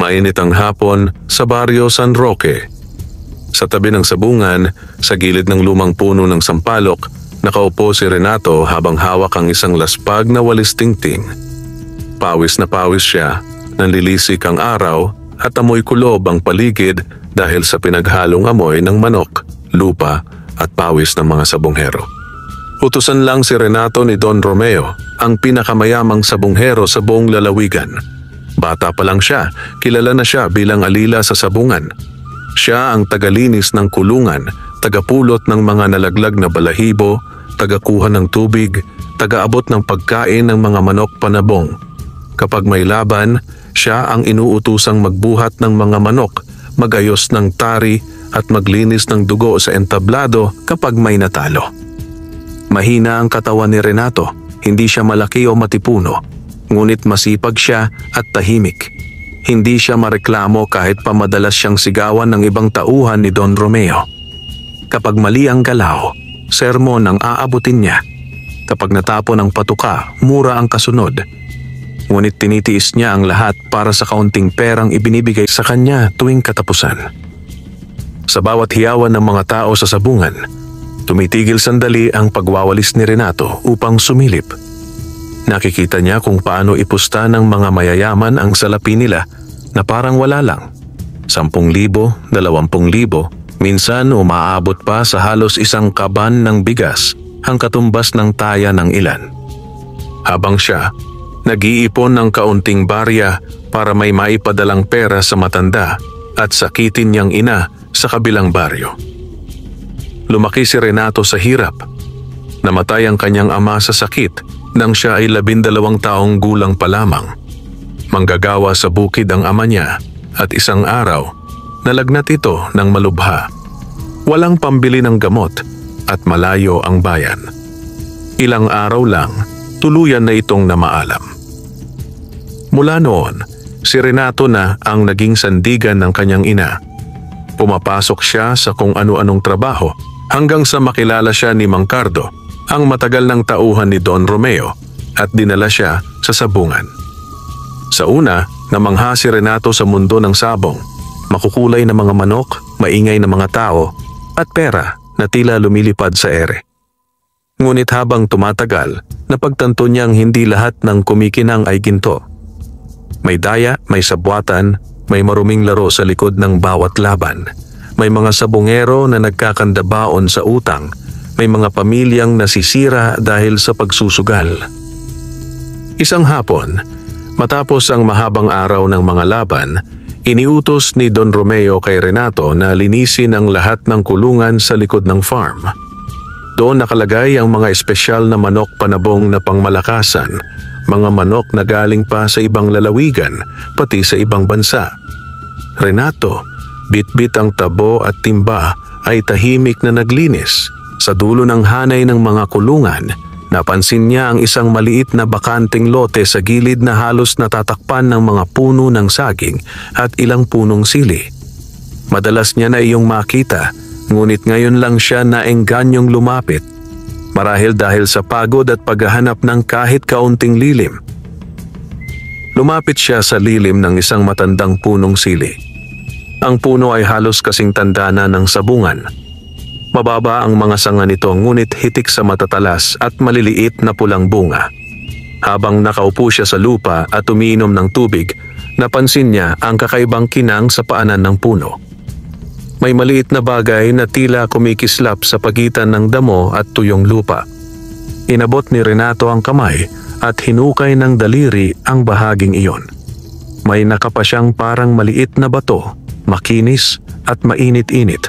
Mainit ang hapon sa baryo San Roque. Sa tabi ng sabungan, sa gilid ng lumang puno ng sampalok, nakaupo si Renato habang hawak ang isang laspag na walis tingting. Pawis na pawis siya, nanlilisik ang araw at amoy kulob ang paligid dahil sa pinaghalong amoy ng manok, lupa at pawis ng mga sabonghero. Utusan lang si Renato ni Don Romeo, ang pinakamayamang sabonghero sa buong lalawigan. Bata pa lang siya, kilala na siya bilang alila sa sabungan. Siya ang tagalinis ng kulungan, tagapulot ng mga nalaglag na balahibo, tagakuha ng tubig, tagaabot ng pagkain ng mga manok panabong. Kapag may laban, siya ang inuutusang magbuhat ng mga manok, magayos ng tari at maglinis ng dugo sa entablado kapag may natalo. Mahina ang katawan ni Renato, hindi siya malaki o matipuno. Ngunit masipag siya at tahimik. Hindi siya mareklamo kahit pa madalas siyang sigawan ng ibang tauhan ni Don Romeo. Kapag mali ang galaw, sermon ang aabutin niya. Kapag natapon ang patuka, mura ang kasunod. Ngunit tinitiis niya ang lahat para sa kaunting perang ibinibigay sa kanya tuwing katapusan. Sa bawat hiyawan ng mga tao sa sabungan, tumitigil sandali ang pagwawalis ni Renato upang sumilip. Nakikita niya kung paano ipusta ng mga mayayaman ang salapi nila na parang wala lang. 10,000, 20,000, minsan umaabot pa sa halos isang kaban ng bigas ang katumbas ng taya ng ilan. Habang siya, nag-iipon ng kaunting barya para may maipadalang pera sa matanda at sakitin niyang ina sa kabilang baryo. Lumaki si Renato sa hirap. Namatay ang kanyang ama sa sakit nang siya ay 12 taong gulang pa lamang. Manggagawa sa bukid ang ama niya at isang araw, nalagnat ito ng malubha. Walang pambili ng gamot at malayo ang bayan. Ilang araw lang, tuluyan na itong namaalam. Mula noon, si Renato na ang naging sandigan ng kanyang ina. Pumapasok siya sa kung ano-anong trabaho hanggang sa makilala siya ni Mang Cardo, ang matagal ng tauhan ni Don Romeo, at dinala siya sa sabungan. Sa una, namangha si Renato sa mundo ng sabong, makukulay na mga manok, maingay na mga tao, at pera na tila lumilipad sa ere. Ngunit habang tumatagal, napagtanto niyang hindi lahat ng kumikinang ay ginto. May daya, may sabwatan, may maruming laro sa likod ng bawat laban. May mga sabongero na nagkakandabaon sa utang. May mga pamilyang nasisira dahil sa pagsusugal. Isang hapon, matapos ang mahabang araw ng mga laban, iniutos ni Don Romeo kay Renato na linisin ang lahat ng kulungan sa likod ng farm. Doon nakalagay ang mga espesyal na manok panabong na pangmalakasan, mga manok na galing pa sa ibang lalawigan, pati sa ibang bansa. Renato, bitbit ang tabo at timba, ay tahimik na naglinis. Sa dulo ng hanay ng mga kulungan, napansin niya ang isang maliit na bakanting lote sa gilid na halos natatakpan ng mga puno ng saging at ilang punong sili. Madalas niya na iyong makita, ngunit ngayon lang siya naengganyong lumapit. Marahil dahil sa pagod at paghahanap ng kahit kaunting lilim. Lumapit siya sa lilim ng isang matandang punong sili. Ang puno ay halos kasing tanda na ng sabungan. Mababa ang mga sanga nito ngunit hitik sa matatalas at maliliit na pulang bunga. Habang nakaupo siya sa lupa at umiinom ng tubig, napansin niya ang kakaibang kinang sa paanan ng puno. May maliit na bagay na tila kumikislap sa pagitan ng damo at tuyong lupa. Inabot ni Renato ang kamay at hinukay ng daliri ang bahaging iyon. May nakapa siyang parang maliit na bato, makinis at mainit-init.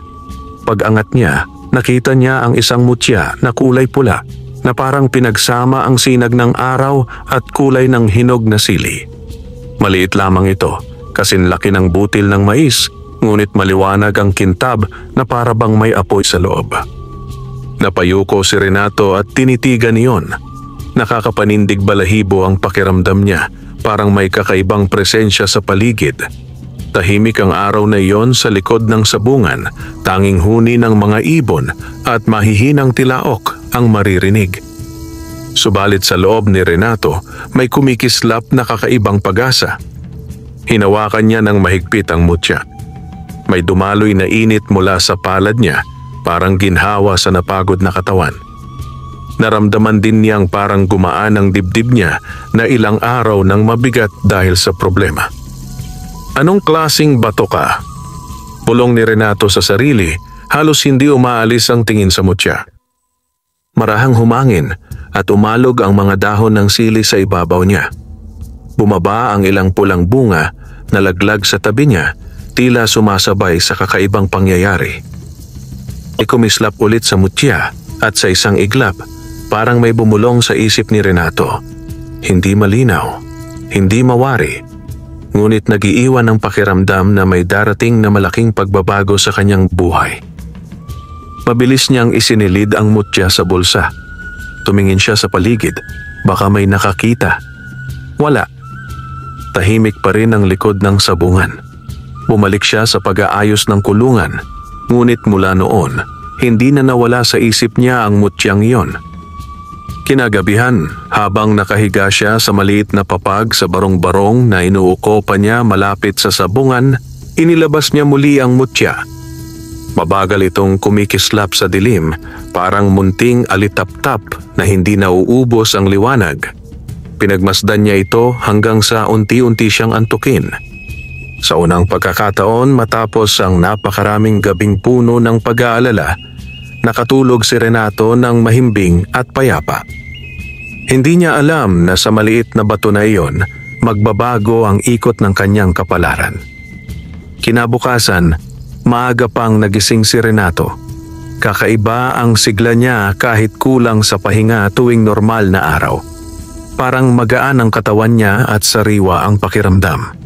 Pag-angat niya, nakita niya ang isang mutya na kulay pula na parang pinagsama ang sinag ng araw at kulay ng hinog na sili. Maliit lamang ito, kasing laki ng butil ng mais, ngunit maliwanag ang kintab na para bang may apoy sa loob. Napayuko si Renato at tinitigan iyon. Nakakapanindig balahibo ang pakiramdam niya, parang may kakaibang presensya sa paligid. Tahimik ang araw na iyon sa likod ng sabungan, tanging huni ng mga ibon at mahihinang tilaok ang maririnig. Subalit sa loob ni Renato, may kumikislap na kakaibang pag-asa. Hinawakan niya ng mahigpit ang mutya. May dumaloy na init mula sa palad niya, parang ginhawa sa napagod na katawan. Naramdaman din niyang parang gumaan ang dibdib niya na ilang araw nang mabigat dahil sa problema. Anong klasing bato ka? Bulong ni Renato sa sarili, halos hindi umaalis ang tingin sa mutya. Marahang humangin at umalog ang mga dahon ng sili sa ibabaw niya. Bumaba ang ilang pulang bunga na laglag sa tabi niya, tila sumasabay sa kakaibang pangyayari. Ikumislap ulit sa mutya at sa isang iglap, parang may bumulong sa isip ni Renato. Hindi malinaw, hindi mawari, ngunit nagiiwan ng pakiramdam na may darating na malaking pagbabago sa kanyang buhay. Mabilis niyang isinilid ang mutya sa bulsa. Tumingin siya sa paligid, baka may nakakita. Wala. Tahimik pa rin ang likod ng sabungan. Bumalik siya sa pag-aayos ng kulungan, ngunit mula noon, hindi na nawala sa isip niya ang mutyang iyon. Kinagabihan, habang nakahiga siya sa maliit na papag sa barong-barong na inuuko pa niya malapit sa sabungan, inilabas niya muli ang mutya. Mabagal itong kumikislap sa dilim, parang munting alitap-tap na hindi nauubos ang liwanag. Pinagmasdan niya ito hanggang sa unti-unti siyang antukin. Sa unang pagkakataon matapos ang napakaraming gabing puno ng pag-aalala, nakatulog si Renato ng mahimbing at payapa. Hindi niya alam na sa maliit na bato na iyon, magbabago ang ikot ng kanyang kapalaran. Kinabukasan, maaga pang nagising si Renato. Kakaiba ang sigla niya kahit kulang sa pahinga tuwing normal na araw. Parang magaan ang katawan niya at sariwa ang pakiramdam.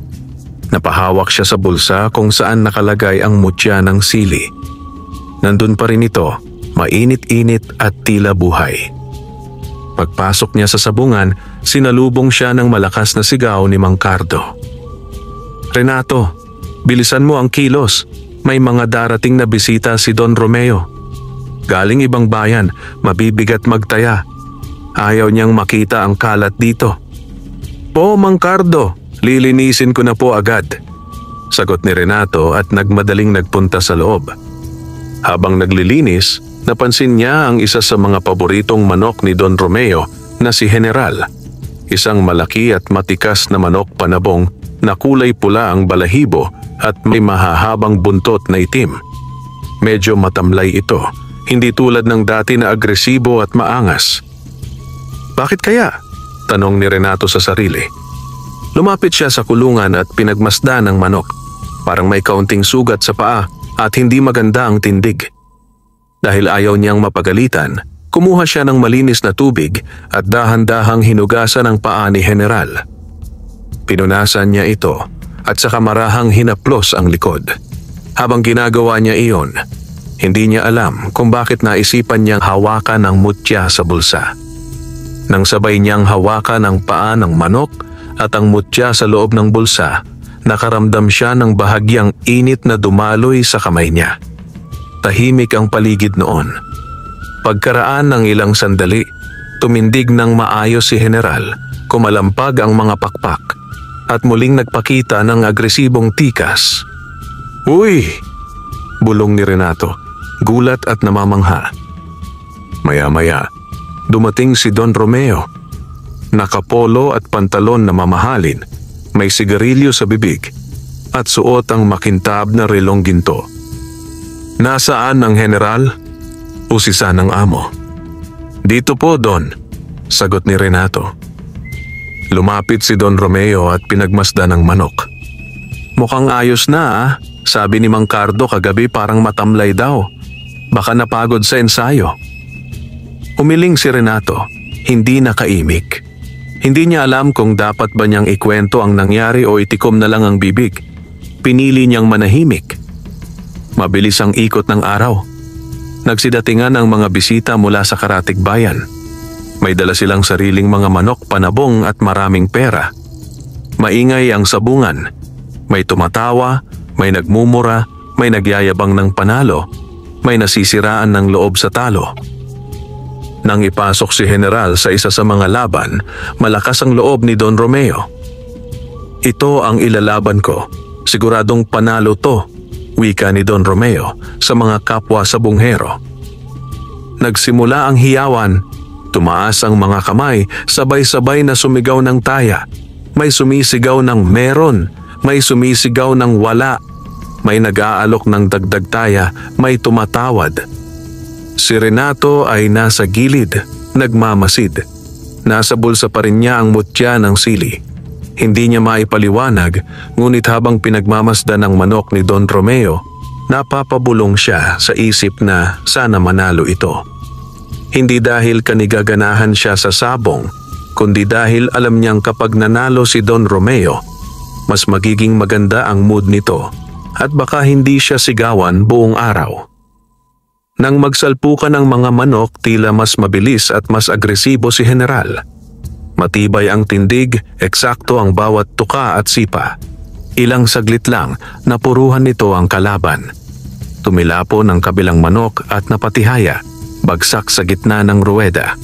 Napahawak siya sa bulsa kung saan nakalagay ang mutya ng sili. Nandun pa rin ito, mainit-init at tila buhay. Pagpasok niya sa sabungan, sinalubong siya ng malakas na sigaw ni Mang Cardo. "Renato, bilisan mo ang kilos. May mga darating na bisita si Don Romeo. Galing ibang bayan, mabibigat magtaya. Ayaw niyang makita ang kalat dito." "Po, Mang Cardo, lilinisin ko na po agad," sagot ni Renato at nagmadaling nagpunta sa loob. Habang naglilinis, napansin niya ang isa sa mga paboritong manok ni Don Romeo na si General. Isang malaki at matikas na manok panabong na kulay pula ang balahibo at may mahahabang buntot na itim. Medyo matamlay ito, hindi tulad ng dati na agresibo at maangas. "Bakit kaya?" tanong ni Renato sa sarili. Lumapit siya sa kulungan at pinagmasdan ng manok. Parang may kaunting sugat sa paa at hindi maganda ang tindig. Dahil ayaw niyang mapagalitan, kumuha siya ng malinis na tubig at dahan-dahang hinugasan ang paa ni General. Pinunasan niya ito at saka marahang hinaplos ang likod. Habang ginagawa niya iyon, hindi niya alam kung bakit naisipan niyang hawakan ang mutya sa bulsa. Nang sabay niyang hawakan ang paa ng manok at ang mutya sa loob ng bulsa, nakaramdam siya ng bahagyang init na dumaloy sa kamay niya. Tahimik ang paligid noon. Pagkaraan ng ilang sandali, tumindig ng maayos si General, kumalampag ang mga pakpak, at muling nagpakita ng agresibong tikas. "Uy!" bulong ni Renato, gulat at namamangha. Maya-maya, dumating si Don Romeo. Nakapolo at pantalon na mamahalin, may sigarilyo sa bibig, at suot ang makintab na relong ginto. "Nasaan ang General?" usisa ng amo. "Dito po, Don," sagot ni Renato. Lumapit si Don Romeo at pinagmasdan ang manok. "Mukhang ayos na ah. Sabi ni Mang Cardo kagabi parang matamlay daw. Baka napagod sa ensayo." Umiling si Renato, hindi nakaimik. Hindi niya alam kung dapat ba niyang ikwento ang nangyari o itikom na lang ang bibig. Pinili niyang manahimik. Mabilis ang ikot ng araw. Nagsidatingan ang mga bisita mula sa karatig bayan. May dala silang sariling mga manok, panabong at maraming pera. Maingay ang sabungan. May tumatawa, may nagmumura, may nagyayabang ng panalo, may nasisiraan ng loob sa talo. Nang ipasok si General sa isa sa mga laban, malakas ang loob ni Don Romeo. Ito ang ilalaban ko. Siguradong panalo to, wika ni Don Romeo sa mga kapwa sabunghero. Nagsimula ang hiyawan. Tumaas ang mga kamay, sabay-sabay na sumigaw ng taya. May sumisigaw ng meron, may sumisigaw ng wala. May nag-aalok ng dagdag taya, may tumatawad. Si Renato ay nasa gilid, nagmamasid. Nasa bulsa pa rin niya ang mutya ng sili. Hindi niya maipaliwanag, ngunit habang pinagmamasdan ng manok ni Don Romeo, napapabulong siya sa isip na sana manalo ito. Hindi dahil kanigaganahan siya sa sabong, kundi dahil alam niyang kapag nanalo si Don Romeo, mas magiging maganda ang mood nito at baka hindi siya sigawan buong araw. Nang magsalpukan ng mga manok, tila mas mabilis at mas agresibo si General. Matibay ang tindig, eksakto ang bawat tuka at sipa. Ilang saglit lang, napuruhan nito ang kalaban. Tumilapon ang kabilang manok at napatihaya, bagsak sa gitna ng ruweda.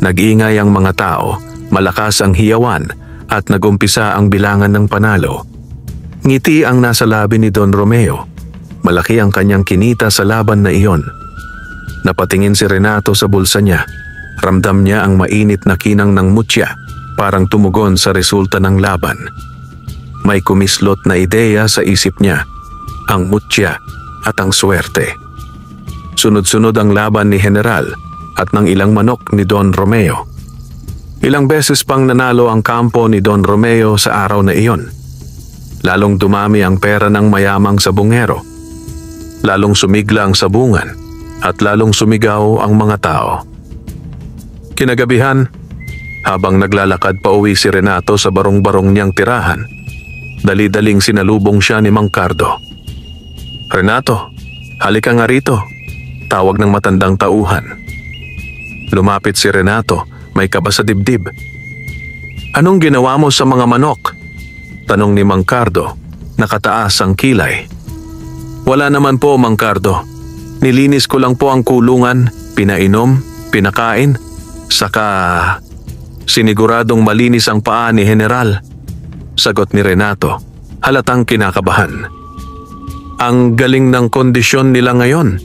Nag-ingay ang mga tao, malakas ang hiyawan at nagumpisa ang bilangan ng panalo. Ngiti ang nasa labi ni Don Romeo. Malaki ang kanyang kinita sa laban na iyon. Napatingin si Renato sa bulsa niya. Ramdam niya ang mainit na kinang ng mutya, parang tumugon sa resulta ng laban. May kumislot na ideya sa isip niya, ang mutya at ang swerte. Sunod-sunod ang laban ni General at ng ilang manok ni Don Romeo. Ilang beses pang nanalo ang kampo ni Don Romeo sa araw na iyon. Lalong dumami ang pera ng mayamang sabungero. Lalong sumigla ang sabungan at lalong sumigaw ang mga tao. Kinagabihan, habang naglalakad pa uwi si Renato sa barong-barong niyang tirahan, dali-daling sinalubong siya ni Mang Cardo. "Renato, halika nga rito," tawag ng matandang tauhan. Lumapit si Renato, may kaba sa dibdib. "Anong ginawa mo sa mga manok?" tanong ni Mang Cardo, nakataas ang kilay. "Wala naman po, Mang Cardo. Nilinis ko lang po ang kulungan, pinainom, pinakain, saka siniguradong malinis ang paa ni General," sagot ni Renato, halatang kinakabahan. "Ang galing ng kondisyon nila ngayon.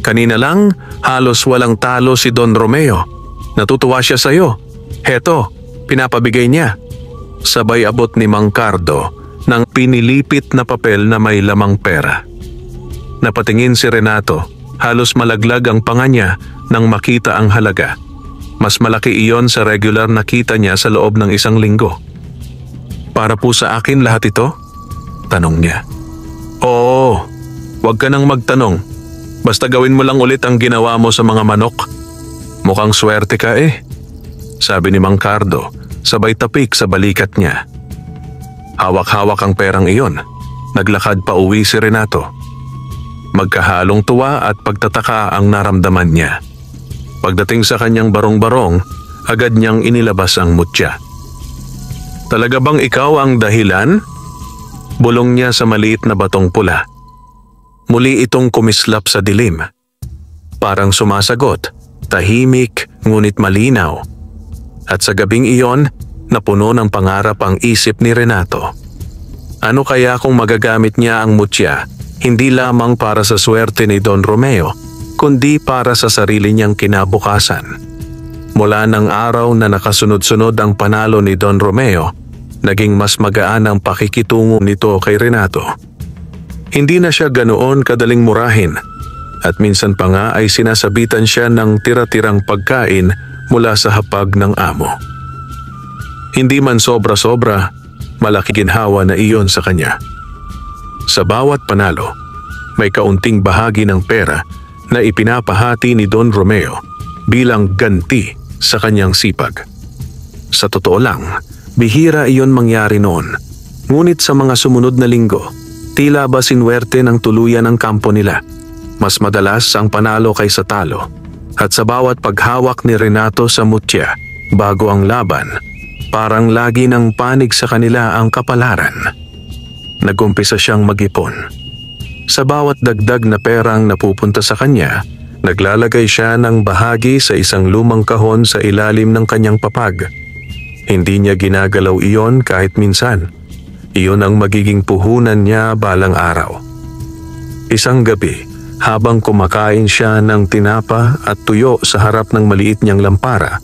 Kanina lang, halos walang talo si Don Romeo. Natutuwa siya sa'yo. Heto, pinapabigay niya." Sabay abot ni Mang Cardo ng pinilipit na papel na may lamang pera. Napatingin si Renato, halos malaglag ang panga niya nang makita ang halaga. Mas malaki iyon sa regular na kita niya sa loob ng isang linggo. "Para po sa akin lahat ito?" tanong niya. "Oo, wag ka nang magtanong. Basta gawin mo lang ulit ang ginawa mo sa mga manok. Mukhang swerte ka eh," sabi ni Mang Cardo, sabay tapik sa balikat niya. Hawak-hawak ang perang iyon. Naglakad pa uwi si Renato. Magkahalong tuwa at pagtataka ang naramdaman niya. Pagdating sa kanyang barong-barong, agad niyang inilabas ang mutya. "Talaga bang ikaw ang dahilan?" bulong niya sa maliit na batong pula. Muli itong kumislap sa dilim. Parang sumasagot, tahimik ngunit malinaw. At sa gabing iyon, napuno ng pangarap ang isip ni Renato. Ano kaya kung magagamit niya ang mutya, hindi lamang para sa swerte ni Don Romeo, kundi para sa sarili niyang kinabukasan. Mula ng araw na nakasunod-sunod ang panalo ni Don Romeo, naging mas magaan ang pakikitungo nito kay Renato. Hindi na siya ganoon kadaling murahin, at minsan pa nga ay sinasabitan siya ng tira-tirang pagkain mula sa hapag ng amo. Hindi man sobra-sobra, malaki ginhawa na iyon sa kanya. Sa bawat panalo, may kaunting bahagi ng pera na ipinapahati ni Don Romeo bilang ganti sa kanyang sipag. Sa totoo lang, bihira iyon mangyari noon. Ngunit sa mga sumunod na linggo, tila ba sinwerte ng tuluyan ang kampo nila. Mas madalas ang panalo kaysa talo. At sa bawat paghawak ni Renato sa mutya bago ang laban, parang lagi ng panig sa kanila ang kapalaran. Nagumpisa siyang mag-ipon. Sa bawat dagdag na perang napupunta sa kanya, naglalagay siya ng bahagi sa isang lumang kahon sa ilalim ng kanyang papag. Hindi niya ginagalaw iyon kahit minsan. Iyon ang magiging puhunan niya balang araw. Isang gabi, habang kumakain siya ng tinapa at tuyo sa harap ng maliit niyang lampara,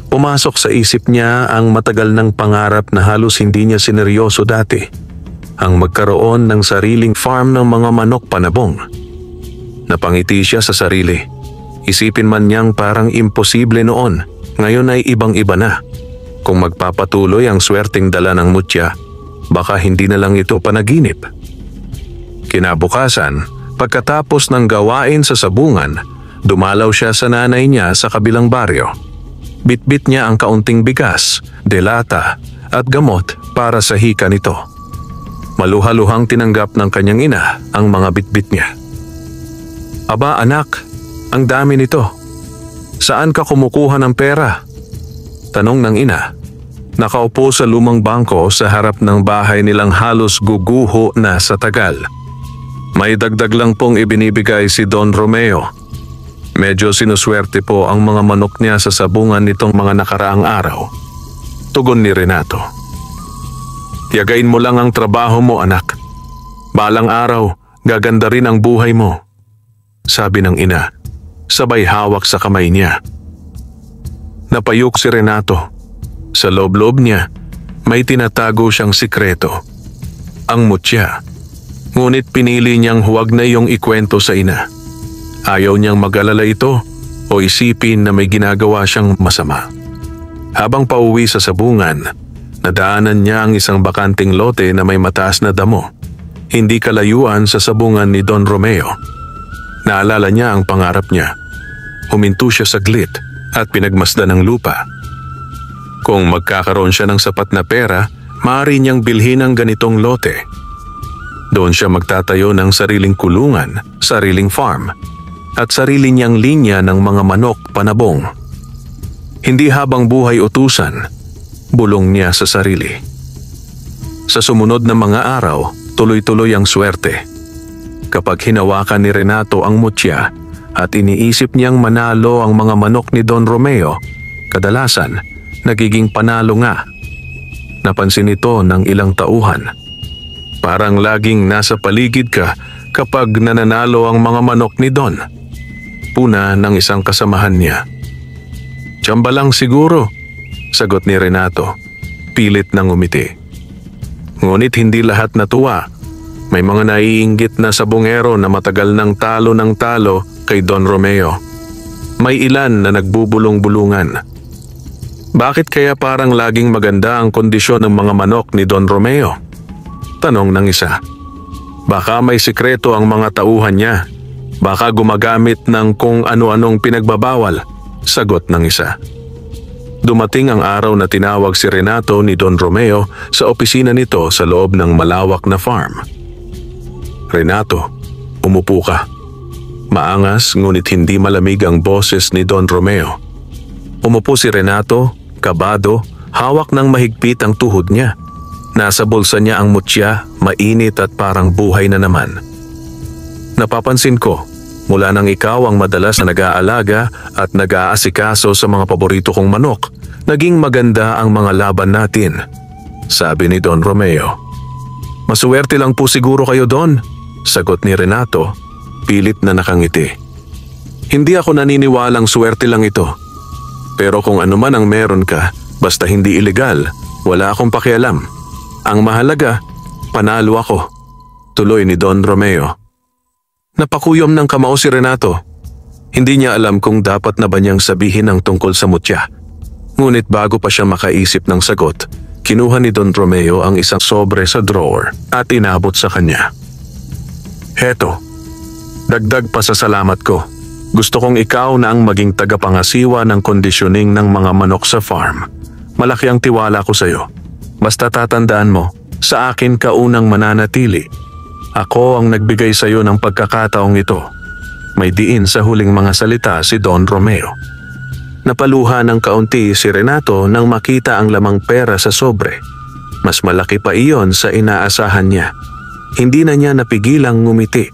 pumasok sa isip niya ang matagal ng pangarap na halos hindi niya sineryoso dati, ang magkaroon ng sariling farm ng mga manok panabong. Napangiti siya sa sarili. Isipin man niyang parang imposible noon, ngayon ay ibang-iba na. Kung magpapatuloy ang swerteng dala ng mutya, baka hindi na lang ito panaginip. Kinabukasan, pagkatapos ng gawain sa sabungan, dumalaw siya sa nanay niya sa kabilang baryo. Bitbit niya ang kaunting bigas, delata at gamot para sa hika nito. Maluhaluhang tinanggap ng kanyang ina ang mga bitbit niya. "Aba anak, ang dami nito. Saan ka kumukuha ng pera?" Tanong ng ina. Nakaupo sa lumang bangko sa harap ng bahay nilang halos guguho na sa tagal. May dagdag lang pong ibinibigay si Don Romeo. Medyo sinuswerte po ang mga manok niya sa sabungan nitong mga nakaraang araw. Tugon ni Renato. "Tiyagain mo lang ang trabaho mo anak. Balang araw, gaganda rin ang buhay mo," sabi ng ina, sabay hawak sa kamay niya. Napayuk si Renato. Sa loob-loob niya, may tinatago siyang sikreto. Ang mutya. Ngunit pinili niyang huwag na iyong ikwento sa ina. Ayaw niyang mag-alala ito o isipin na may ginagawa siyang masama. Habang pauwi sa sabungan, nadaanan niya ang isang bakanting lote na may mataas na damo. Hindi kalayuan sa sabungan ni Don Romeo. Naalala niya ang pangarap niya. Huminto siya saglit at pinagmasdan ang lupa. Kung magkakaroon siya ng sapat na pera, maaari niyang bilhin ang ganitong lote. Doon siya magtatayo ng sariling kulungan, sariling farm, at sarili niyang linya ng mga manok panabong. Hindi habang buhay utusan, bulong niya sa sarili. Sa sumunod na mga araw, tuloy-tuloy ang swerte. Kapag hinawakan ni Renato ang mutya at iniisip niyang manalo ang mga manok ni Don Romeo, kadalasan nagiging panalo nga. Napansin ito ng ilang tauhan. Parang laging nasa paligid ka kapag nananalo ang mga manok ni Don. Puna ng isang kasamahan niya. "Tsamba lang siguro," sagot ni Renato, pilit na ngumiti. Ngunit hindi lahat natuwa. May mga naiinggit na sabungero na matagal ng talo kay Don Romeo. May ilan na nagbubulong-bulungan. "Bakit kaya parang laging maganda ang kondisyon ng mga manok ni Don Romeo?" Tanong ng isa. "Baka may sikreto ang mga tauhan niya. Baka gumagamit ng kung ano-anong pinagbabawal," sagot ng isa. Dumating ang araw na tinawag si Renato ni Don Romeo sa opisina nito sa loob ng malawak na farm. "Renato, umupo ka." Maangas ngunit hindi malamig ang boses ni Don Romeo. Umupo si Renato, kabado, hawak ng mahigpit ang tuhod niya. Nasa bulsa niya ang mutya, mainit at parang buhay na naman. "Napapansin ko, mula nang ikaw ang madalas na nag-aalaga at nag-aasikaso sa mga paborito kong manok, naging maganda ang mga laban natin," sabi ni Don Romeo. "Masuwerte lang po siguro kayo, Don," sagot ni Renato, pilit na nakangiti. "Hindi ako naniniwalang swerte lang ito. Pero kung ano man ang meron ka, basta hindi ilegal, wala akong pakialam. Ang mahalaga, panalo ako," tuloy ni Don Romeo. Napakuyom ng kamao si Renato. Hindi niya alam kung dapat na ba niyang sabihin ang tungkol sa mutya. Ngunit bago pa siya makaisip ng sagot, kinuha ni Don Romeo ang isang sobre sa drawer at inabot sa kanya. "Heto, dagdag pasasalamat ko. Gusto kong ikaw na ang maging tagapangasiwa ng kondisyoning ng mga manok sa farm. Malaki ang tiwala ko sa iyo. Basta tatandaan mo, sa akin ka unang mananatili. Ako ang nagbigay sa iyo ng pagkakataong ito." May diin sa huling mga salita si Don Romeo. Napaluha ng kaunti si Renato nang makita ang lamang pera sa sobre. Mas malaki pa iyon sa inaasahan niya. Hindi na niya napigilang ngumiti.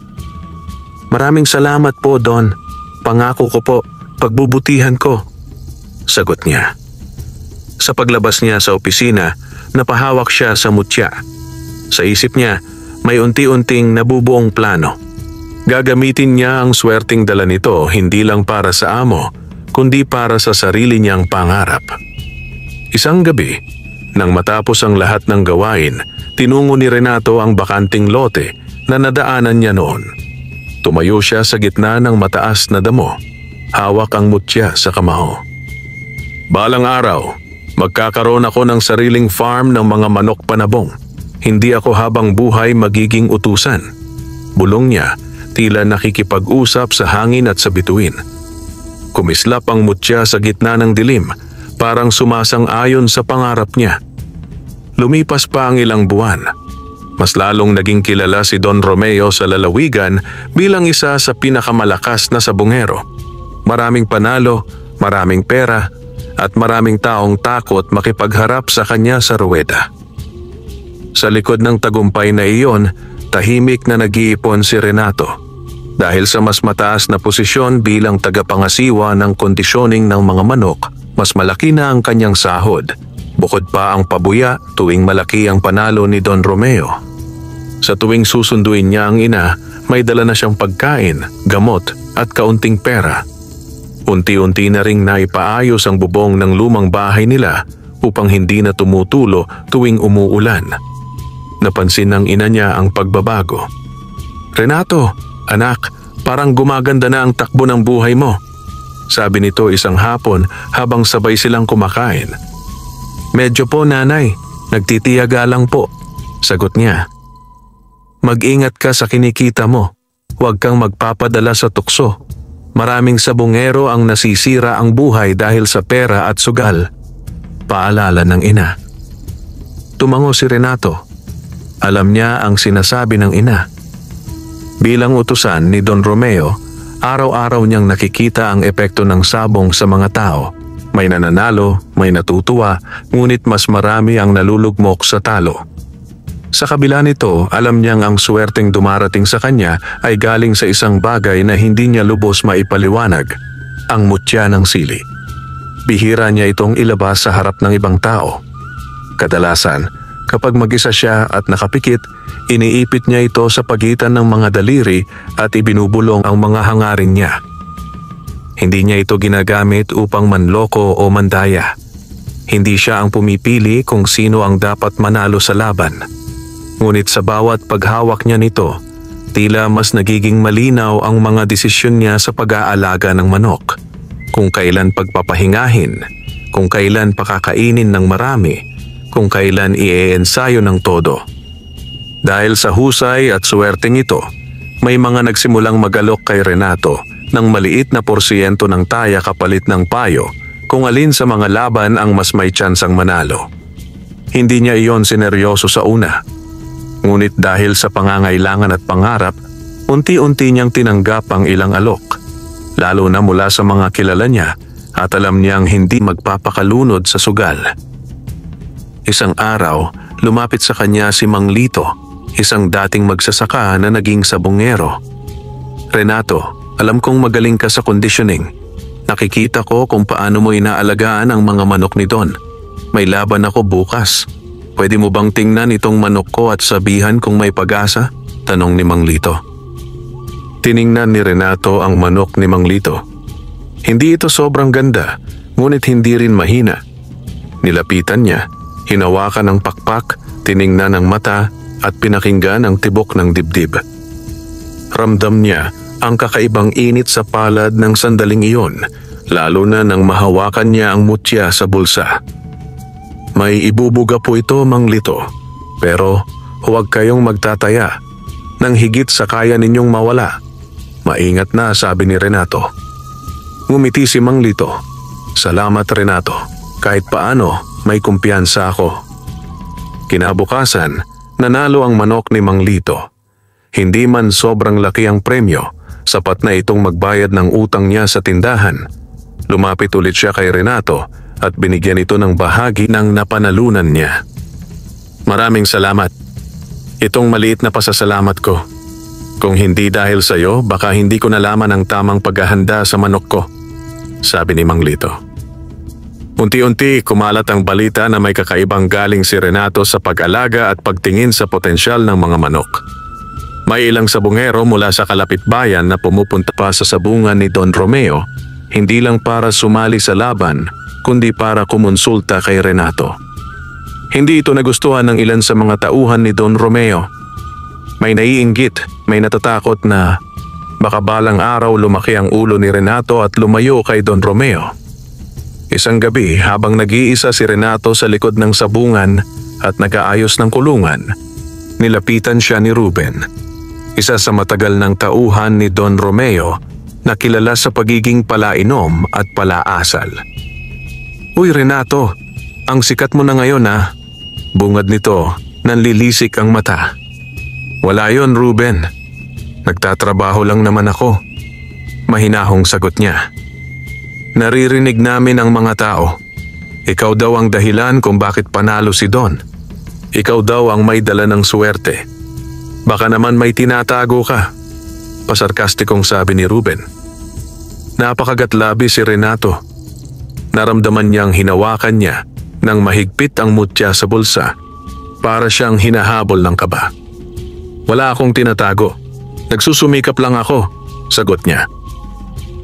"Maraming salamat po, Don. Pangako ko po, pagbubutihan ko," sagot niya. Sa paglabas niya sa opisina, napahawak siya sa mutya. Sa isip niya, may unti-unting nabubuong plano. Gagamitin niya ang swerteng dala nito hindi lang para sa amo, kundi para sa sarili niyang pangarap. Isang gabi, nang matapos ang lahat ng gawain, tinungo ni Renato ang bakanting lote na nadaanan niya noon. Tumayo siya sa gitna ng mataas na damo, hawak ang mutya sa kamao. Balang araw, magkakaroon ako ng sariling farm ng mga manok panabong. Hindi ako habang buhay magiging utusan. Bulong niya, tila nakikipag-usap sa hangin at sa bituin. Kumislap ang mutya sa gitna ng dilim, parang sumasang-ayon sa pangarap niya. Lumipas pa ang ilang buwan. Mas lalong naging kilala si Don Romeo sa lalawigan bilang isa sa pinakamalakas na sabungero. Maraming panalo, maraming pera, at maraming taong takot makipagharap sa kanya sa ruweda. Sa likod ng tagumpay na iyon, tahimik na nag-iipon si Renato. Dahil sa mas mataas na posisyon bilang tagapangasiwa ng kondisyoning ng mga manok, mas malaki na ang kanyang sahod. Bukod pa ang pabuya tuwing malaki ang panalo ni Don Romeo. Sa tuwing susunduin niya ang ina, may dala na siyang pagkain, gamot at kaunting pera. Unti-unti na ring naipaayos ang bubong ng lumang bahay nila upang hindi na tumutulo tuwing umuulan. Napansin ng ina niya ang pagbabago. "Renato, anak, parang gumaganda na ang takbo ng buhay mo," sabi nito isang hapon habang sabay silang kumakain. "Medyo po, nanay, nagtitiyaga lang po," sagot niya. "Mag-ingat ka sa kinikita mo. Huwag kang magpapadala sa tukso. Maraming sabungero ang nasisira ang buhay dahil sa pera at sugal," paalala ng ina. Tumango si Renato. Alam niya ang sinasabi ng ina. Bilang utusan ni Don Romeo, araw-araw niyang nakikita ang epekto ng sabong sa mga tao. May nananalo, may natutuwa, ngunit mas marami ang nalulugmok sa talo. Sa kabila nito, alam niyang ang swerteng dumarating sa kanya ay galing sa isang bagay na hindi niya lubos maipaliwanag, ang mutya ng sili. Bihira niya itong ilabas sa harap ng ibang tao. Kadalasan, kapag mag-isa siya at nakapikit, iniipit niya ito sa pagitan ng mga daliri at ibinubulong ang mga hangarin niya. Hindi niya ito ginagamit upang manloko o mandaya. Hindi siya ang pumipili kung sino ang dapat manalo sa laban. Ngunit sa bawat paghawak niya nito, tila mas nagiging malinaw ang mga desisyon niya sa pag-aalaga ng manok. Kung kailan pagpapahingahin, kung kailan pakakainin ng marami, kung kailan i-eensayo ng todo. Dahil sa husay at suwerteng ito, may mga nagsimulang magalok kay Renato ng maliit na porsyento ng taya kapalit ng payo kung alin sa mga laban ang mas may tsansang manalo. Hindi niya iyon sineryoso sa una. Ngunit dahil sa pangangailangan at pangarap, unti-unti niyang tinanggap ang ilang alok, lalo na mula sa mga kilala niya at alam niyang hindi magpapakalunod sa sugal. Isang araw, lumapit sa kanya si Mang Lito, isang dating magsasaka na naging sabungero. "Renato, alam kong magaling ka sa conditioning. Nakikita ko kung paano mo inaalagaan ang mga manok ni Don. May laban ako bukas. Pwede mo bang tingnan itong manok ko at sabihan kung may pag-asa?" tanong ni Mang Lito. Tiningnan ni Renato ang manok ni Mang Lito. Hindi ito sobrang ganda, ngunit hindi rin mahina. Nilapitan niya, hinawakan ang pakpak, tiningnan ang mata at pinakinggan ang tibok ng dibdib. Ramdam niya ang kakaibang init sa palad ng sandaling iyon, lalo na nang mahawakan niya ang mutya sa bulsa. "May ibubuga po ito, Mang Lito, pero huwag kayong magtataya. Nang higit sa kaya ninyong mawala. Maingat na," sabi ni Renato. Ngumiti si Mang Lito. "Salamat, Renato. Kahit paano, may kumpiyansa ako." Kinabukasan, nanalo ang manok ni Mang Lito. Hindi man sobrang laki ang premyo, sapat na itong magbayad ng utang niya sa tindahan. Lumapit ulit siya kay Renato at binigyan ito ng bahagi ng napanalunan niya. "Maraming salamat. Itong maliit na pasasalamat ko. Kung hindi dahil sa iyo, baka hindi ko nalaman ang tamang paghahanda sa manok ko," sabi ni Mang Lito. Unti-unti kumalat ang balita na may kakaibang galing si Renato sa pag-alaga at pagtingin sa potensyal ng mga manok. May ilang sabungero mula sa kalapit bayan na pumupunta pa sa sabungan ni Don Romeo, hindi lang para sumali sa laban, kundi para kumonsulta kay Renato. Hindi ito nagustuhan ng ilan sa mga tauhan ni Don Romeo. May naiinggit, may natatakot na baka balang araw lumaki ang ulo ni Renato at lumayo kay Don Romeo. Isang gabi habang nag-iisa si Renato sa likod ng sabungan at nag-aayos ng kulungan, nilapitan siya ni Ruben, isa sa matagal ng tauhan ni Don Romeo na kilala sa pagiging palainom at palaasal. "Uy Renato, ang sikat mo na ngayon ah." Bungad nito, nanlilisik ang mata. "Wala yon Ruben, nagtatrabaho lang naman ako." Mahinahong sagot niya. "Naririnig namin ang mga tao. Ikaw daw ang dahilan kung bakit panalo si Don. Ikaw daw ang may dala ng swerte. Baka naman may tinatago ka." Pasarkastikong sabi ni Ruben. Napakagatlabi si Renato. Naramdaman niyang hinawakan niya ng mahigpit ang mutya sa bulsa para siyang hinahabol ng kaba. "Wala akong tinatago. Nagsusumikap lang ako," sagot niya.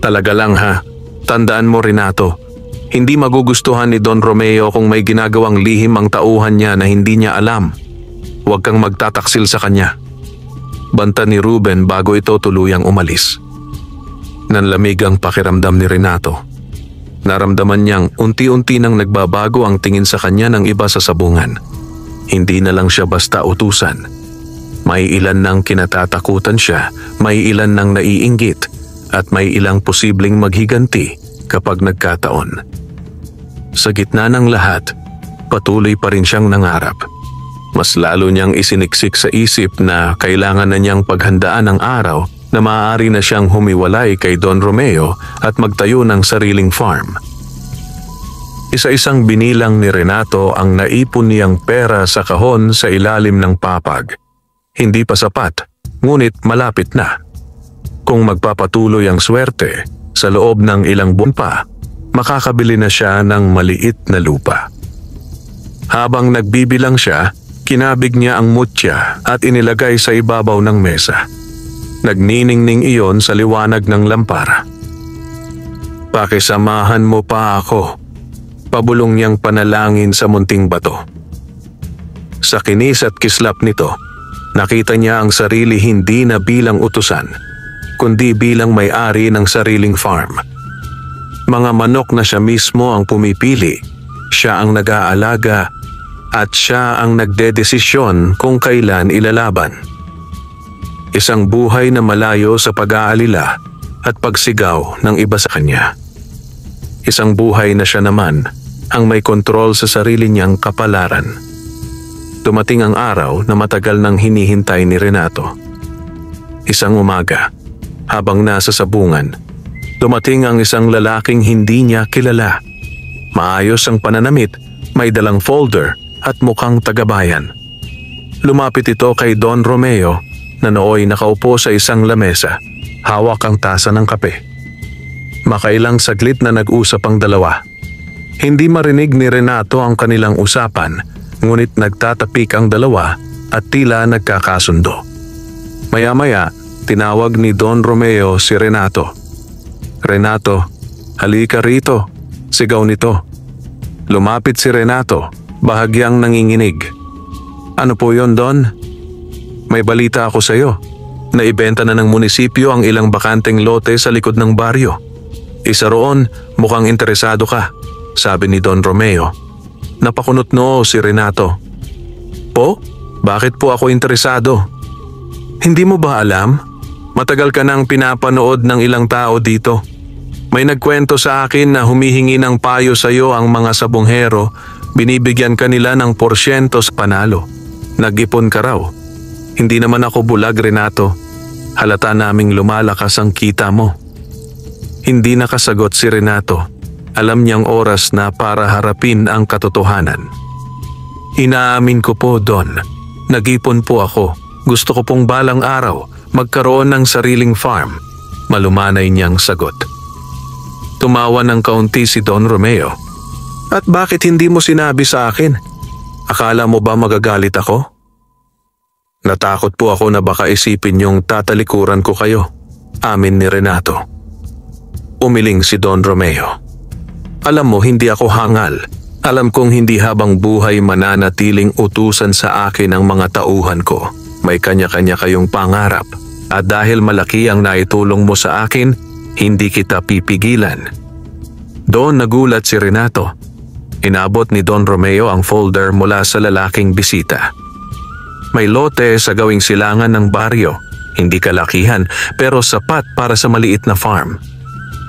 "Talaga lang ha. Tandaan mo Renato, hindi magugustuhan ni Don Romeo kung may ginagawang lihim ang tauhan niya na hindi niya alam. Huwag kang magtataksil sa kanya." Banta ni Ruben bago ito tuluyang umalis. Nanlamig ang pakiramdam ni Renato. Naramdaman niyang unti-unti nang nagbabago ang tingin sa kanya ng iba sa sabungan. Hindi na lang siya basta utusan. May ilan nang kinatatakutan siya, may ilan nang naiinggit, at may ilang posibleng maghiganti kapag nagkataon. Sa gitna ng lahat, patuloy pa rin siyang nangarap. Mas lalo niyang isiniksik sa isip na kailangan na niyang paghandaan ang araw na maaari na siyang humiwalay kay Don Romeo at magtayo ng sariling farm. Isa-isang binilang ni Renato ang naipon niyang pera sa kahon sa ilalim ng papag. Hindi pa sapat, ngunit malapit na. Kung magpapatuloy ang swerte, sa loob ng ilang buwan pa, makakabili na siya ng maliit na lupa. Habang nagbibilang siya, kinabig niya ang mutya at inilagay sa ibabaw ng mesa. Nagniningning iyon sa liwanag ng lampara. "Pakisamahan mo pa ako," pabulong niyang panalangin sa munting bato. Sa kinis at kislap nito, nakita niya ang sarili hindi na bilang utusan, kundi bilang may-ari ng sariling farm. Mga manok na siya mismo ang pumipili, siya ang nag-aalaga, at siya ang nagdedesisyon kung kailan ilalaban. Isang buhay na malayo sa pag-aalila at pagsigaw ng iba sa kanya. Isang buhay na siya naman ang may kontrol sa sarili niyang kapalaran. Dumating ang araw na matagal nang hinihintay ni Renato. Isang umaga, habang nasa sabungan, dumating ang isang lalaking hindi niya kilala. Maayos ang pananamit, may dalang folder at mukhang tagabayan. Lumapit ito kay Don Romeo na nooy nakaupo sa isang lamesa, hawak ang tasa ng kape. Makailang saglit na nag-usap ang dalawa. Hindi marinig ni Renato ang kanilang usapan, ngunit nagtatapik ang dalawa at tila nagkakasundo. Maya-maya, tinawag ni Don Romeo si Renato. "Renato, halika rito," sigaw nito. Lumapit si Renato, bahagyang nanginginig. "Ano po yon, Don?" "May balita ako sa iyo. Naibenta na ng munisipyo ang ilang bakanteng lote sa likod ng baryo. Isa roon, mukhang interesado ka," sabi ni Don Romeo. Napakunot noo si Renato. "Po? Bakit po ako interesado?" "Hindi mo ba alam? Matagal ka nang pinapanood ng ilang tao dito. May nagkwento sa akin na humihingi ng payo sa iyo ang mga sabonghero, binibigyan ka nila ng porsyento sa panalo. Nag-ipon ka raw." "Hindi naman ako bulag, Renato. Halata naming lumalakas ang kita mo." Hindi nakasagot si Renato. Alam niyang oras na para harapin ang katotohanan. "Inaamin ko po, Don. Nag-ipon po ako. Gusto ko pong balang araw magkaroon ng sariling farm." Malumanay niyang sagot. Tumawa ng kaunti si Don Romeo. At bakit hindi mo sinabi sa akin? Akala mo ba magagalit ako? Natakot po ako na baka isipin niyong tatalikuran ko kayo, amin ni Renato. Umiling si Don Romeo. Alam mo, hindi ako hangal. Alam kong hindi habang buhay mananatiling utusan sa akin ang mga tauhan ko. May kanya-kanya kayong pangarap. At dahil malaki ang naitulong mo sa akin, hindi kita pipigilan. Doon nagulat si Renato. Inabot ni Don Romeo ang folder mula sa lalaking bisita. May lote sa gawing silangan ng baryo. Hindi kalakihan pero sapat para sa maliit na farm.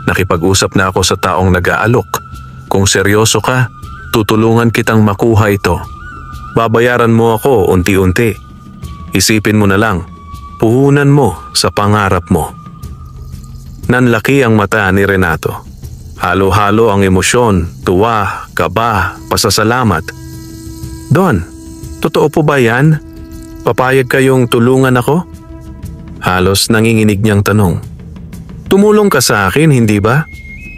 Nakipag-usap na ako sa taong nag-aalok. Kung seryoso ka, tutulungan kitang makuha ito. Babayaran mo ako unti-unti. Isipin mo na lang, puhunan mo sa pangarap mo. Nanlaki ang mata ni Renato. Halo-halo ang emosyon, tuwa, kaba, pasasalamat. Don, totoo po ba yan? Papayag kayong tulungan ako? Halos nanginginig niyang tanong. Tumulong ka sa akin, hindi ba?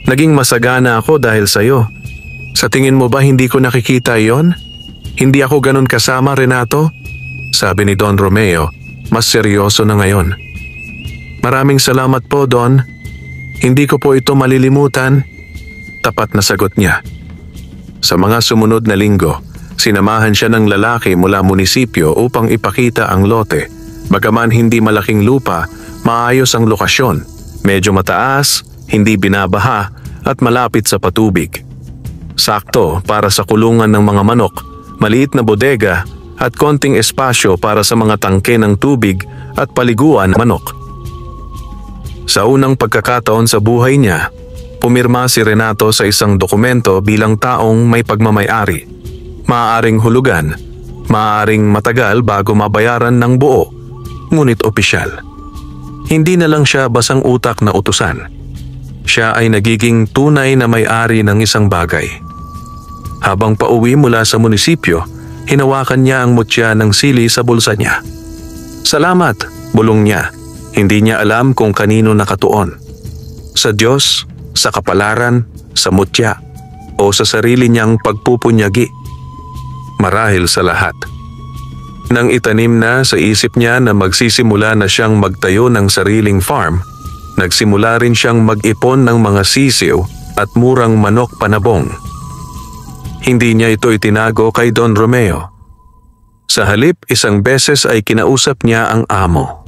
Naging masagana ako dahil sa'yo. Sa tingin mo ba hindi ko nakikita yon? Hindi ako ganun kasama, Renato? Sabi ni Don Romeo, mas seryoso na ngayon. Maraming salamat po, Don. Hindi ko po ito malilimutan. Tapat na sagot niya. Sa mga sumunod na linggo, sinamahan siya ng lalaki mula munisipyo upang ipakita ang lote. Bagaman hindi malaking lupa, maayos ang lokasyon. Medyo mataas, hindi binabaha at malapit sa patubig. Sakto para sa kulungan ng mga manok, maliit na bodega at konting espasyo para sa mga tangke ng tubig at paliguan ng manok. Sa unang pagkakataon sa buhay niya, pumirma si Renato sa isang dokumento bilang taong may pagmamay-ari. Maaaring hulugan, maaaring matagal bago mabayaran ng buo, ngunit opisyal. Hindi na lang siya basang utak na utusan. Siya ay nagiging tunay na may-ari ng isang bagay. Habang pauwi mula sa munisipyo, hinawakan niya ang mutya ng sili sa bulsa niya. Salamat, bulong niya. Hindi niya alam kung kanino nakatuon. Sa Diyos, sa kapalaran, sa mutya, o sa sarili niyang pagpupunyagi. Marahil sa lahat. Nang itanim na sa isip niya na magsisimula na siyang magtayo ng sariling farm, nagsimula rin siyang mag-ipon ng mga sisiw at murang manok panabong. Hindi niya ito itinago kay Don Romeo. Sa halip, isang beses ay kinausap niya ang amo.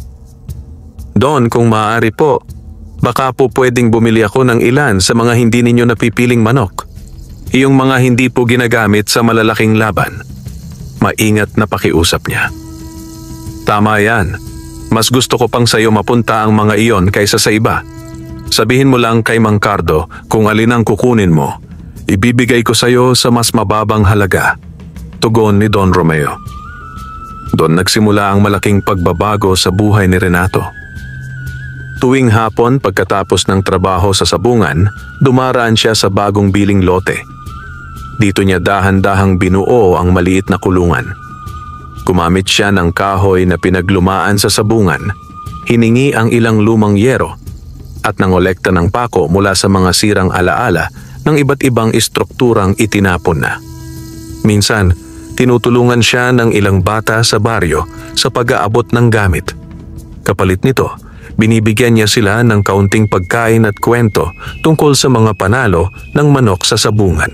Don, kung maaari po, baka po pwedeng bumili ako ng ilan sa mga hindi ninyo napipiling manok. Iyong mga hindi po ginagamit sa malalaking laban. Maingat na pakiusap niya. Tama yan. Mas gusto ko pang sayo mapunta ang mga iyon kaysa sa iba. Sabihin mo lang kay Mang Cardo kung alin ang kukunin mo. Ibibigay ko sayo sa mas mababang halaga. Tugon ni Don Romeo. Doon nagsimula ang malaking pagbabago sa buhay ni Renato. Tuwing hapon pagkatapos ng trabaho sa sabungan, dumaraan siya sa bagong biling lote. Dito niya dahan-dahang binuo ang maliit na kulungan. Gumamit siya ng kahoy na pinaglumaan sa sabungan, hiningi ang ilang lumang yero, at nangolekta ng pako mula sa mga sirang alaala ng iba't ibang istrukturang itinapon na. Minsan, tinutulungan siya ng ilang bata sa baryo sa pag-aabot ng gamit. Kapalit nito, binibigyan niya sila ng kaunting pagkain at kwento tungkol sa mga panalo ng manok sa sabungan.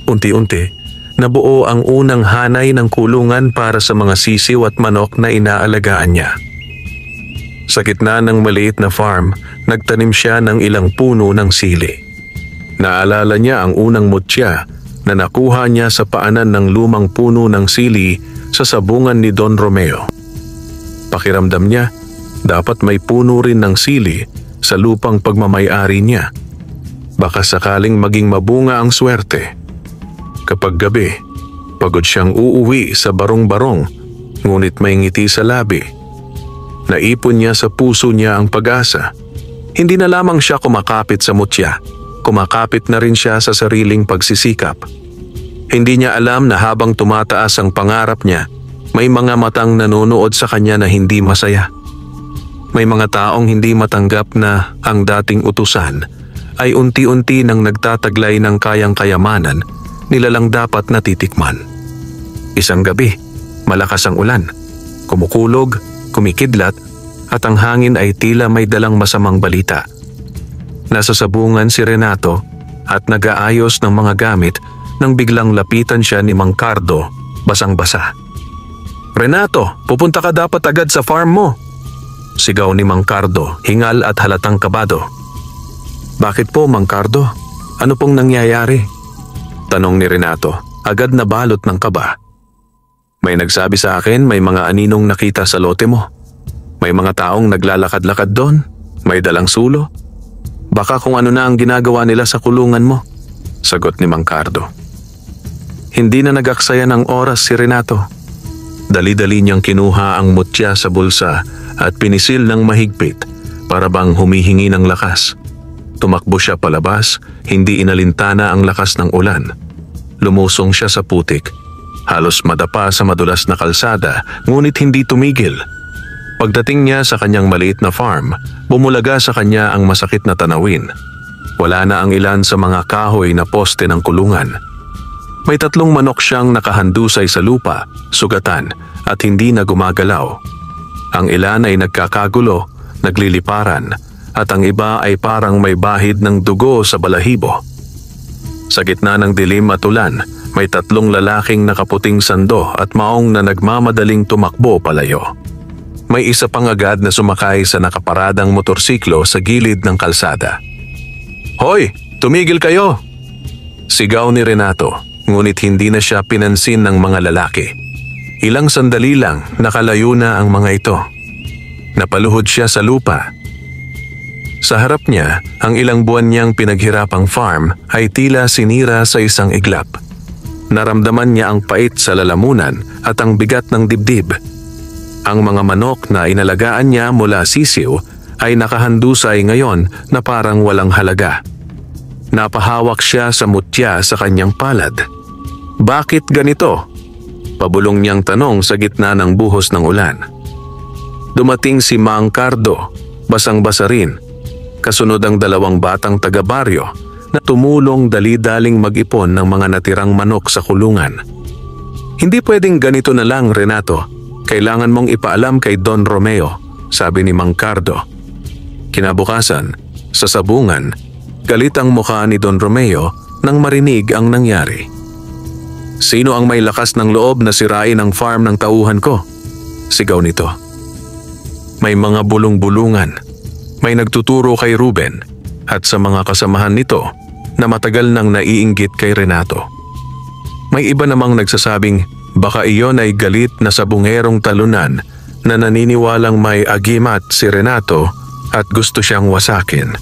Unti-unti, nabuo ang unang hanay ng kulungan para sa mga sisiw at manok na inaalagaan niya. Sa gitna ng maliit na farm, nagtanim siya ng ilang puno ng sili. Naalala niya ang unang mutya na nakuha niya sa paanan ng lumang puno ng sili sa sabungan ni Don Romeo. Pakiramdam niya, dapat may puno rin ng sili sa lupang pagmamay-ari niya. Baka sakaling maging mabunga ang swerte. Kapag gabi, pagod siyang uuwi sa barong-barong, ngunit may ngiti sa labi. Naipon niya sa puso niya ang pag-asa. Hindi na lamang siya kumakapit sa mutya, kumakapit na rin siya sa sariling pagsisikap. Hindi niya alam na habang tumataas ang pangarap niya, may mga matang nanonood sa kanya na hindi masaya. May mga taong hindi matanggap na ang dating utusan ay unti-unti nang nagtataglay ng kayang kayamanan nilalang dapat natitikman. Isang gabi, malakas ang ulan. Kumukulog, kumikidlat, at ang hangin ay tila may dalang masamang balita. Nasa sabungan si Renato at nag-aayos ng mga gamit nang biglang lapitan siya ni Mang Cardo, basang-basa. "Renato, pupunta ka dapat agad sa farm mo!" Sigaw ni Mang Cardo, hingal at halatang kabado. "Bakit po, Mang Cardo? Ano pong nangyayari?" Tanong ni Renato, agad na balot ng kaba. "May nagsabi sa akin may mga aninong nakita sa lote mo. May mga taong naglalakad-lakad doon, may dalang sulo. Baka kung ano na ang ginagawa nila sa kulungan mo," sagot ni Mang Cardo. Hindi na nag-aksaya ng oras si Renato. Dali-dali niyang kinuha ang mutya sa bulsa at pinisil ng mahigpit para bang humihingi ng lakas. Tumakbo siya palabas, hindi inalintana ang lakas ng ulan. Lumusong siya sa putik. Halos madapa sa madulas na kalsada, ngunit hindi tumigil. Pagdating niya sa kanyang maliit na farm, bumulaga sa kanya ang masakit na tanawin. Wala na ang ilan sa mga kahoy na poste ng kulungan. May 3 manok siyang nakahandusay sa lupa, sugatan at hindi na gumagalaw. Ang ilan ay nagkakagulo, nagliliparan, at ang iba ay parang may bahid ng dugo sa balahibo. Sa gitna ng dilim at ulan, may 3 lalaking nakaputing sando at maong na nagmamadaling tumakbo palayo. May isa pang agad na sumakay sa nakaparadang motorsiklo sa gilid ng kalsada. "Hoy, tumigil kayo!" Sigaw ni Renato. Ngunit hindi na siya pinansin ng mga lalaki. Ilang sandali lang nakalayo na ang mga ito. Napaluhod siya sa lupa. Sa harap niya, ang ilang buwan niyang pinaghirapang farm ay tila sinira sa isang iglap. Naramdaman niya ang pait sa lalamunan at ang bigat ng dibdib. Ang mga manok na inalagaan niya mula sisiw ay nakahandusay ngayon na parang walang halaga. Napahawak siya sa mutya sa kanyang palad. "Bakit ganito?" Pabulong niyang tanong sa gitna ng buhos ng ulan. Dumating si Mang Cardo, basang-basa rin. Kasunod ang 2 batang taga-baryo na tumulong dali-daling mag-ipon ng mga natirang manok sa kulungan. "Hindi pwedeng ganito na lang, Renato. Kailangan mong ipaalam kay Don Romeo," sabi ni Mang Cardo. Kinabukasan, sa sabungan, galit ang mukha ni Don Romeo nang marinig ang nangyari. "Sino ang may lakas ng loob na sirain ang farm ng tauhan ko?" Sigaw nito. May mga bulong-bulungan. May nagtuturo kay Ruben at sa mga kasamahan nito na matagal nang naiinggit kay Renato. May iba namang nagsasabing baka iyon ay galit na sabungerong talunan na naniniwalang may agimat si Renato at gusto siyang wasakin.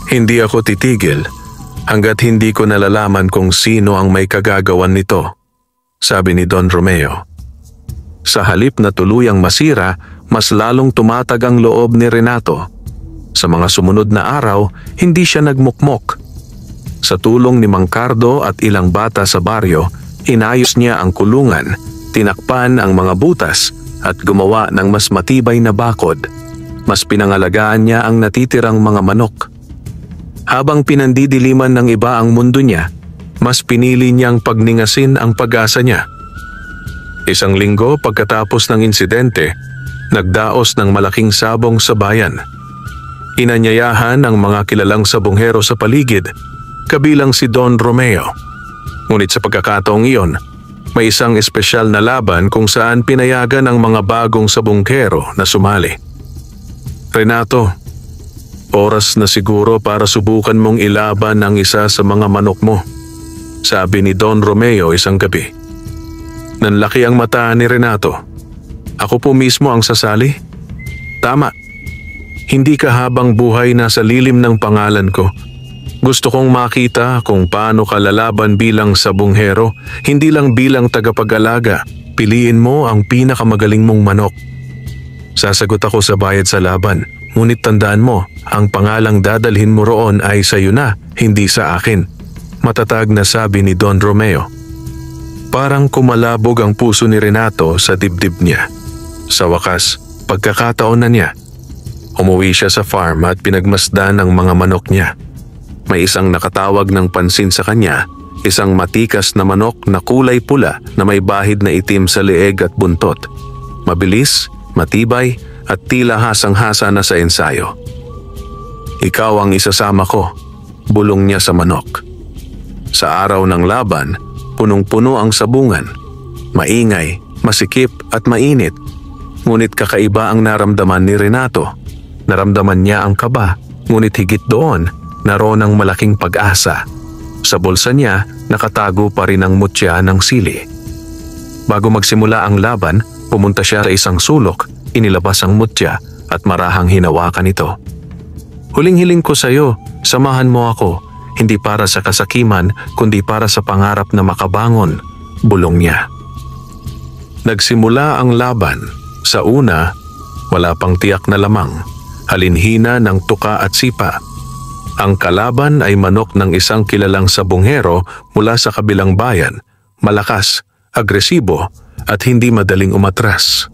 "Hindi ako titigil hanggat hindi ko nalalaman kung sino ang may kagagawan nito," sabi ni Don Romeo. Sa halip na tuluyang masira, mas lalong tumatag ang loob ni Renato. Sa mga sumunod na araw, hindi siya nagmukmok. Sa tulong ni Mang Cardo at ilang bata sa baryo, inayos niya ang kulungan, tinakpan ang mga butas at gumawa ng mas matibay na bakod. Mas pinangalagaan niya ang natitirang mga manok. Habang pinandidiliman ng iba ang mundo niya, mas pinili niyang pagningasin ang pag-asa niya. Isang linggo pagkatapos ng insidente, nagdaos ng malaking sabong sa bayan. Inanyayahan ang mga kilalang sabonghero sa paligid, kabilang si Don Romeo. Ngunit sa pagkakataong iyon, may isang espesyal na laban kung saan pinayagan ang mga bagong sabonghero na sumali. "Renato, oras na siguro para subukan mong ilaban ang isa sa mga manok mo," sabi ni Don Romeo isang gabi. Nanlaki ang mata ni Renato. "Ako po mismo ang sasali?" "Tama. Hindi ka habang buhay nasa lilim ng pangalan ko. Gusto kong makita kung paano ka lalaban bilang sabonghero, hindi lang bilang tagapag-alaga. Piliin mo ang pinakamagaling mong manok. Sasagot ako sa bayad sa laban, ngunit tandaan mo, ang pangalang dadalhin mo roon ay sa iyo na, hindi sa akin," matatag na sabi ni Don Romeo. Parang kumalabog ang puso ni Renato sa dibdib niya. Sa wakas, pagkakataon na niya. Umuwi siya sa farm at pinagmasdan ang mga manok niya. May isang nakatawag ng pansin sa kanya, Isang matikas na manok na kulay pula na may bahid na itim sa leeg at buntot. Mabilis, matibay at tila hasang-hasa na sa ensayo. Ikaw ang isasama ko, bulong niya sa manok. Sa araw ng laban, punong-puno ang sabungan. Maingay, masikip at mainit. Ngunit kakaiba ang naramdaman ni Renato. Naramdaman niya ang kaba, ngunit higit doon, naroon ang malaking pag-asa. Sa bulsa niya, nakatago pa rin ang mutya ng sili. Bago magsimula ang laban, pumunta siya sa isang sulok, inilabas ang mutya at marahang hinawakan ito. Huling-hiling ko sa iyo, samahan mo ako, hindi para sa kasakiman kundi para sa pangarap na makabangon, bulong niya. Nagsimula ang laban. Sa una, wala pang tiyak na lamang, halinhina ng tuka at sipa. Ang kalaban ay manok ng isang kilalang sabunghero mula sa kabilang bayan, malakas, agresibo at hindi madaling umatras.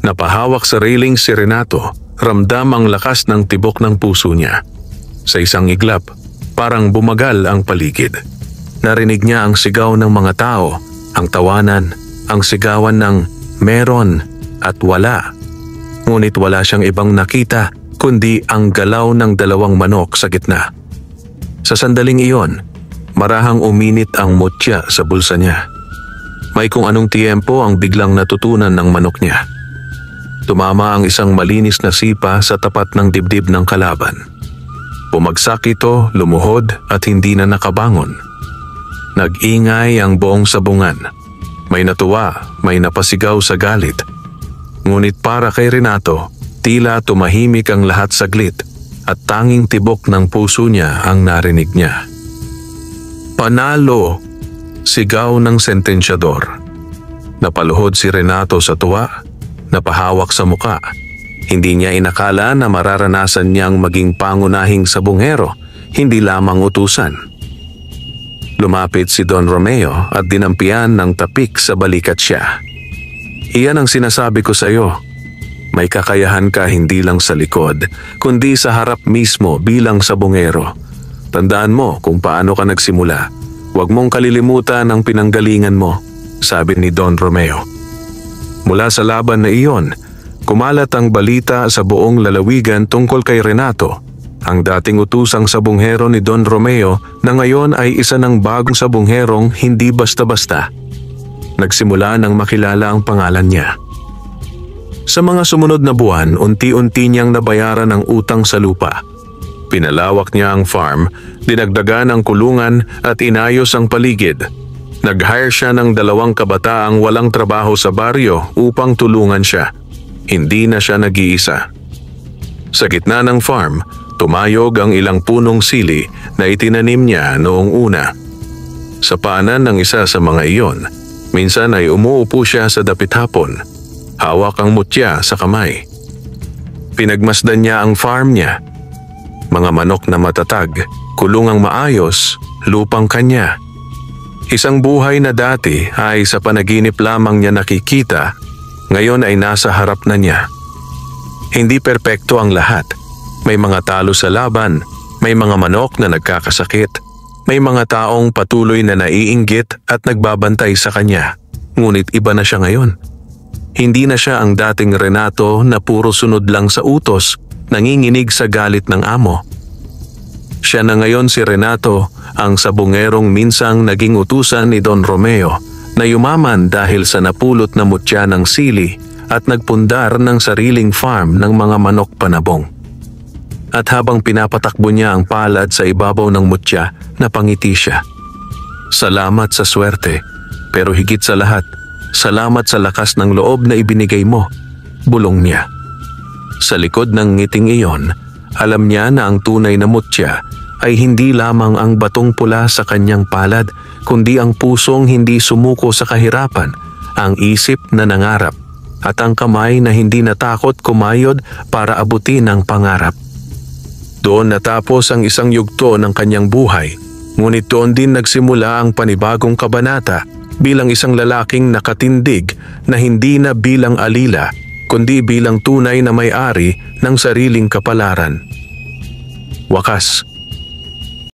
Napahawak sa railing si Renato, ramdam ang lakas ng tibok ng puso niya. Sa isang iglap, parang bumagal ang paligid. Narinig niya ang sigaw ng mga tao, ang tawanan, ang sigawan ng meron at wala. Ngunit wala siyang ibang nakita kundi ang galaw ng dalawang manok sa gitna. Sa sandaling iyon, marahang uminit ang mutya sa bulsa niya. May kung anong tiempo ang biglang natutunan ng manok niya. Tumama ang isang malinis na sipa sa tapat ng dibdib ng kalaban. Bumagsak ito, lumuhod at hindi na nakabangon. Nag-ingay ang buong sabungan. May natuwa, may napasigaw sa galit. Ngunit para kay Renato, tila tumahimik ang lahat saglit at tanging tibok ng puso niya ang narinig niya. Panalo! Sigaw ng sentensyador. Napaluhod si Renato sa tuwa, napahawak sa muka. Hindi niya inakala na mararanasan niyang maging pangunahing sabunghero, hindi lamang utusan. Lumapit si Don Romeo at dinampian ng tapik sa balikat siya. Iyan ang sinasabi ko sa iyo. May kakayahan ka hindi lang sa likod, kundi sa harap mismo bilang sabungero. Tandaan mo kung paano ka nagsimula. Huwag mong kalilimutan ang pinanggalingan mo, sabi ni Don Romeo. Mula sa laban na iyon, kumalat ang balita sa buong lalawigan tungkol kay Renato, ang dating utusang sabunghero ni Don Romeo na ngayon ay isa ng bagong sabungherong hindi basta-basta. Nagsimula nang makilala ang pangalan niya. Sa mga sumunod na buwan, unti-unti niyang nabayaran ang utang sa lupa. Pinalawak niya ang farm, dinagdagan ang kulungan at inayos ang paligid. Nag-hire siya ng 2 kabataang walang trabaho sa baryo upang tulungan siya. Hindi na siya nag-iisa. Sa gitna ng farm, tumayog ang ilang punong sili na itinanim niya noong una. Sa paanan ng isa sa mga iyon, minsan ay umuupo siya sa dapit hapon. Hawak ang mutya sa kamay. Pinagmasdan niya ang farm niya. Mga manok na matatag, kulungang maayos, lupang kanya. Isang buhay na dati ay sa panaginip lamang niya nakikita, ngayon ay nasa harap na niya. Hindi perpekto ang lahat. May mga talo sa laban, may mga manok na nagkakasakit, may mga taong patuloy na naiinggit at nagbabantay sa kanya. Ngunit iba na siya ngayon. Hindi na siya ang dating Renato na puro sunod lang sa utos, nanginginig sa galit ng amo. Siya na ngayon si Renato, ang sabungerong minsang naging utusan ni Don Romeo, na yumaman dahil sa napulot na mutya ng sili at nagpundar ng sariling farm ng mga manok panabong. At habang pinapatakbo niya ang palad sa ibabaw ng mutya, napangiti siya. Salamat sa swerte, pero higit sa lahat, salamat sa lakas ng loob na ibinigay mo, bulong niya. Sa likod ng ngiting iyon, alam niya na ang tunay na mutya ay hindi lamang ang batong pula sa kanyang palad, kundi ang pusong hindi sumuko sa kahirapan, ang isip na nangarap, at ang kamay na hindi natakot kumayod para abutin ang pangarap. Doon natapos ang isang yugto ng kanyang buhay, ngunit doon din nagsimula ang panibagong kabanata bilang isang lalaking nakatindig na hindi na bilang alila, kundi bilang tunay na may-ari ng sariling kapalaran. Wakas,